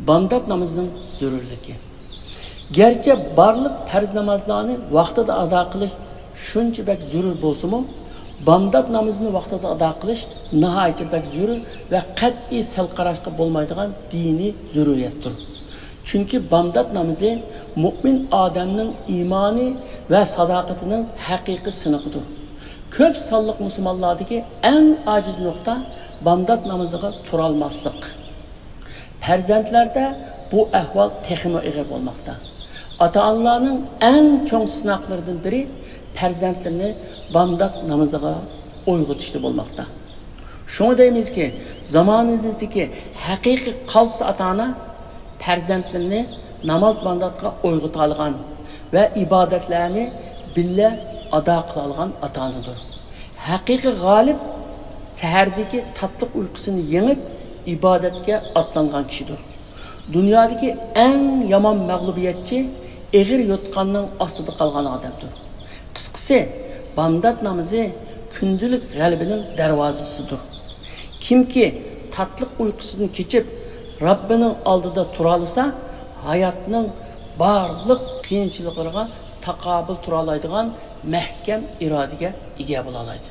Bamdod namozining zarurligi. Gerçi barliq farz namozlarni vaqtida ado qilish shuncha bak zarur bo'lsa-mu, bamdod namozini vaqtida ado qilish nihoyatda bak zarur va qat'iy sal qarashga bo'lmaydigan diniy zaruriyatdir. Chunki bamdod namozi mu'min odamning iymoni va sadoqatining haqiqiy siniqidir. Ko'p sonliq musulmonlardagi eng ojiz nuqta bamdod namoziga tura olmaslik. Farzandlarda bu ahvol texmo ig'ir bo'lmoqda. Ota-onalarning eng cho'ng sinoqlaridan biri farzandlarini bamdod namoziga uyg'otishda bo'lmoqda. Shunga deymizki, zamonimizdagi haqiqiy qaltis ota-ona farzandlarini namoz bamdodga uyg'ota olgan va ibodatlarni billa ado qila olgan ota-onadir. Haqiqiy g'olib sahardagi tatliq uyqusini yengib ibodatga otlangan kishidir. Dunyodagi eng yomon mag'lubiyatchi eg'ir yotqanning ostida qolgan odamdir. Qisqasi, bamdod namozi kundilik g'alabining darvozasidir. Kimki tatliq uyqusini kechib Rabbining oldida tura olsa, hayotning barliq qiyinchiliklariga taqobil tura oladigan mahkam irodaga ega bo'la oladi.